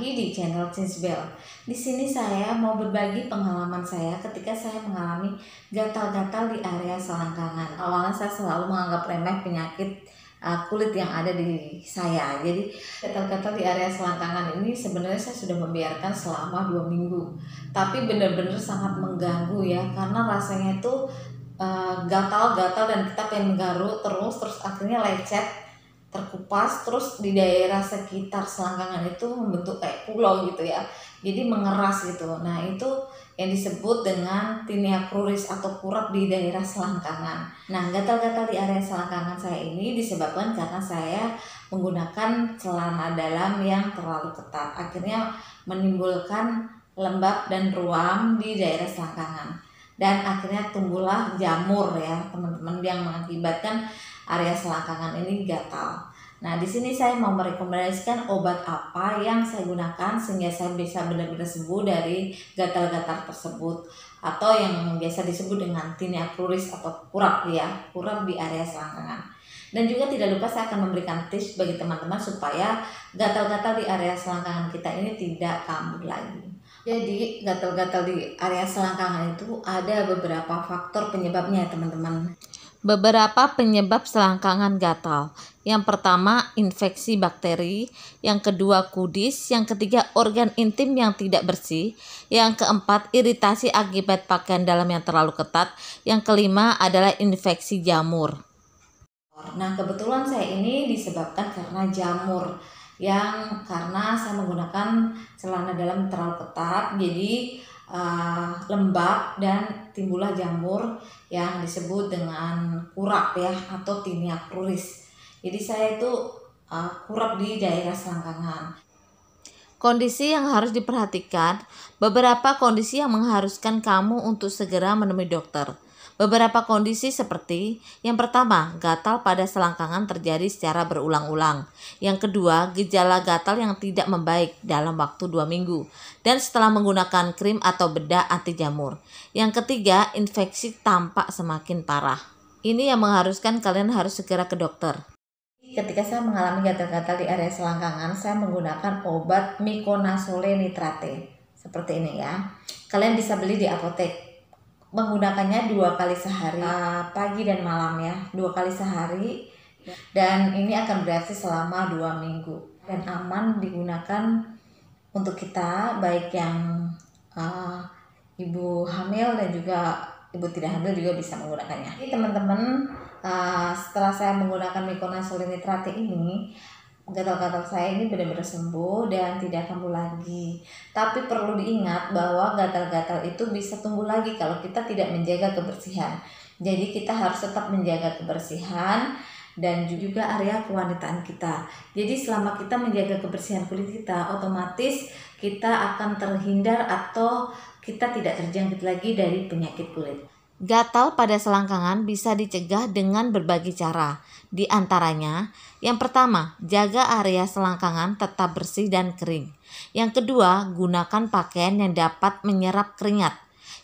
lagi di channel Cinsbel. Di sini saya mau berbagi pengalaman saya ketika saya mengalami gatal-gatal di area selangkangan. Awalnya saya selalu menganggap remeh penyakit kulit yang ada di saya. Jadi gatal-gatal di area selangkangan ini sebenarnya saya sudah membiarkan selama 2 minggu. Tapi benar-benar sangat mengganggu ya, karena rasanya itu gatal-gatal dan kita pengen menggaruk terus akhirnya lecet, terkupas, terus di daerah sekitar selangkangan itu membentuk kayak pulau gitu ya, jadi mengeras gitu. Nah itu yang disebut dengan tinea cruris atau kurap di daerah selangkangan. Nah gatal-gatal di area selangkangan saya ini disebabkan karena saya menggunakan celana dalam yang terlalu ketat, akhirnya menimbulkan lembab dan ruam di daerah selangkangan, dan akhirnya tumbuhlah jamur ya teman-teman, yang mengakibatkan area selangkangan ini gatal. Nah, di sini saya mau merekomendasikan obat apa yang saya gunakan sehingga saya bisa benar-benar sembuh dari gatal-gatal tersebut, atau yang biasa disebut dengan tinea cruris atau kurap ya, kurap di area selangkangan. Dan juga tidak lupa saya akan memberikan tips bagi teman-teman supaya gatal-gatal di area selangkangan kita ini tidak kambuh lagi. Jadi gatal-gatal di area selangkangan itu ada beberapa faktor penyebabnya ya teman-teman. Beberapa penyebab selangkangan gatal. Yang pertama, infeksi bakteri. Yang kedua, kudis. Yang ketiga, organ intim yang tidak bersih. Yang keempat, iritasi akibat pakaian dalam yang terlalu ketat. Yang kelima adalah infeksi jamur. Nah, kebetulan saya ini disebabkan karena jamur, yang karena saya menggunakan celana dalam terlalu ketat, jadi lembab dan timbullah jamur yang disebut dengan kurap ya, atau tinea cruris. Jadi saya itu kurap di daerah selangkangan. Kondisi yang harus diperhatikan, beberapa kondisi yang mengharuskan kamu untuk segera menemui dokter. Beberapa kondisi seperti, yang pertama, gatal pada selangkangan terjadi secara berulang-ulang. Yang kedua, gejala gatal yang tidak membaik dalam waktu 2 minggu dan setelah menggunakan krim atau bedah anti jamur. Yang ketiga, infeksi tampak semakin parah. Ini yang mengharuskan kalian harus segera ke dokter. Ketika saya mengalami gatal-gatal di area selangkangan, saya menggunakan obat miconazole nitrate seperti ini ya. Kalian bisa beli di apotek. Menggunakannya 2 kali sehari, pagi dan malam ya, 2 kali sehari, dan ini akan bereaksi selama 2 minggu dan aman digunakan untuk kita, baik yang ibu hamil dan juga ibu tidak hamil juga bisa menggunakannya. Jadi teman-teman, setelah saya menggunakan miconazole nitrate ini, gatal-gatal saya ini benar-benar sembuh dan tidak kambuh lagi. Tapi perlu diingat bahwa gatal-gatal itu bisa tumbuh lagi kalau kita tidak menjaga kebersihan. Jadi kita harus tetap menjaga kebersihan dan juga area kewanitaan kita. Jadi selama kita menjaga kebersihan kulit kita, otomatis kita akan terhindar atau kita tidak terjangkit lagi dari penyakit kulit. Gatal pada selangkangan bisa dicegah dengan berbagai cara. Di antaranya, yang pertama, jaga area selangkangan tetap bersih dan kering. Yang kedua, gunakan pakaian yang dapat menyerap keringat.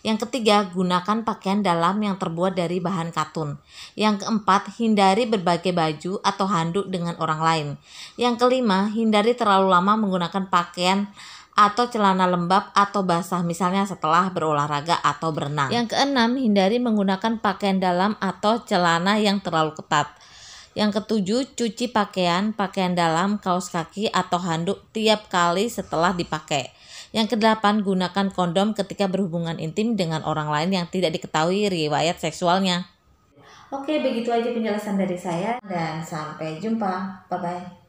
Yang ketiga, gunakan pakaian dalam yang terbuat dari bahan katun. Yang keempat, hindari berbagai baju atau handuk dengan orang lain. Yang kelima, hindari terlalu lama menggunakan pakaian atau celana lembab atau basah, misalnya setelah berolahraga atau berenang. Yang keenam, hindari menggunakan pakaian dalam atau celana yang terlalu ketat. Yang ketujuh, cuci pakaian dalam, kaos kaki atau handuk tiap kali setelah dipakai. Yang kedelapan, gunakan kondom ketika berhubungan intim dengan orang lain yang tidak diketahui riwayat seksualnya. Oke, begitu aja penjelasan dari saya dan sampai jumpa. Bye-bye.